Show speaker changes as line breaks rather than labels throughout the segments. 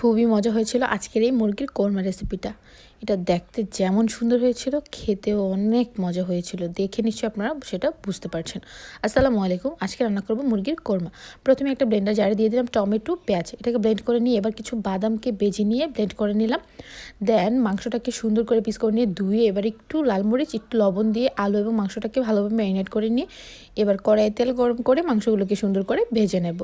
খুবই মজা হয়েছিল আজকের এই মুরগির কোরমা রেসিপিটা। এটা দেখতে যেমন সুন্দর হয়েছিল, খেতেও অনেক মজা হয়েছিল। দেখে নিশ্চয়ই আপনারা সেটা বুঝতে পারছেন। আসসালামু আলাইকুম। আজকে রান্না করব মুরগির কোরমা। প্রথমে একটা ব্লেন্ডার জারে দিয়ে দিলাম টমেটো, পেঁয়াজ। এটাকে ব্লেন্ড করে নিয়ে এবার কিছু বাদামকে ভেজে নিয়ে ব্লেন্ড করে নিলাম। দেন মাংসটাকে সুন্দর করে পিস করে নিয়ে ধুয়ে এবার একটু লাল মরিচ, একটু লবণ দিয়ে আলু এবং মাংসটাকে ভালোভাবে ম্যারিনেট করে নিয়ে এবার কড়াইয়ে তেল গরম করে মাংসগুলোকে সুন্দর করে ভেজে নেব।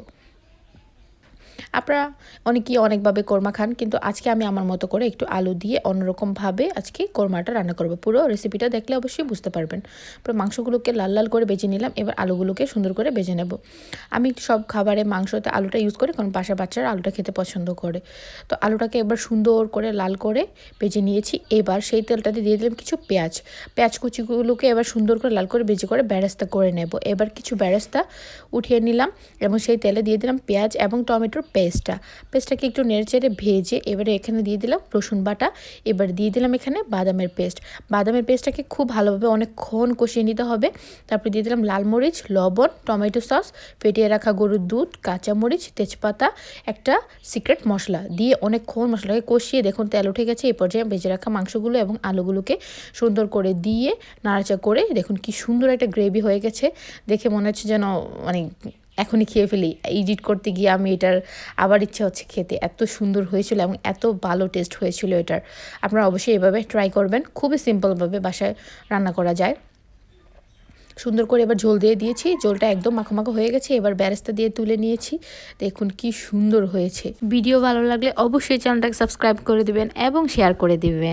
আপনারা অনেকেই অনেকভাবে কোরমা খান, কিন্তু আজকে আমি আমার মতো করে একটু আলু দিয়ে অন্যরকমভাবে আজকে কোরমাটা রান্না করব। পুরো রেসিপিটা দেখলে অবশ্যই বুঝতে পারবেন। পুরো মাংসগুলোকে লাল লাল করে ভেজে নিলাম। এবার আলুগুলোকে সুন্দর করে ভেজে নেব। আমি সব খাবারে মাংসতে আলুটা ইউজ করি, কারণ বাচ্চারা আলুটা খেতে পছন্দ করে। তো আলুটাকে এবার সুন্দর করে লাল করে ভেজে নিয়েছি। এবার সেই তেলটাতে দিয়ে দিলাম কিছু পেঁয়াজ কুচিগুলোকে এবার সুন্দর করে লাল করে ভেজে করে বেরেস্তা করে নেব। এবার কিছু বেরেস্তা উঠিয়ে নিলাম এবং সেই তেলে দিয়ে দিলাম পেঁয়াজ এবং টমেটোর পেস্টটাকে একটু নেড়েচেড়ে ভেজে এবারে এখানে দিয়ে দিলাম রসুন বাটা। এবার দিয়ে দিলাম এখানে বাদামের পেস্টটাকে খুব ভালোভাবে অনেকক্ষণ কষিয়ে নিতে হবে। তারপরে দিয়ে দিলাম লাল মরিচ, লবণ, টমেটো সস, ফেটিয়ে রাখা গরুর দুধ, কাঁচামরিচ, তেজপাতা, একটা সিক্রেট মশলা দিয়ে অনেকক্ষণ মশলাকে কষিয়ে দেখুন তেল উঠে গেছে। এই পর্যায়ে ভেজে রাখা মাংসগুলো এবং আলুগুলোকে সুন্দর করে দিয়ে নাড়াচাড়া করে দেখুন কি সুন্দর একটা গ্রেভি হয়ে গেছে। দেখে মনে হচ্ছে যেন মানে এখনই খেয়ে ফেলি। এডিট করতে গিয়ে আমি এটার আবার ইচ্ছা হচ্ছে খেতে। এত সুন্দর হয়েছিল এবং এত ভালো টেস্ট হয়েছিল এটার। আপনারা অবশ্যই এভাবে ট্রাই করবেন। খুবই সিম্পলভাবে বাসায় রান্না করা যায়। সুন্দর করে এবার ঝোল দিয়ে দিয়েছি। ঝোলটা একদম মাখো মাখো হয়ে গেছে। এবার বেরেস্তা দিয়ে তুলে নিয়েছি। দেখুন কি সুন্দর হয়েছে। ভিডিও ভালো লাগলে অবশ্যই চ্যানেলটাকে সাবস্ক্রাইব করে দিবেন এবং শেয়ার করে দিবেন।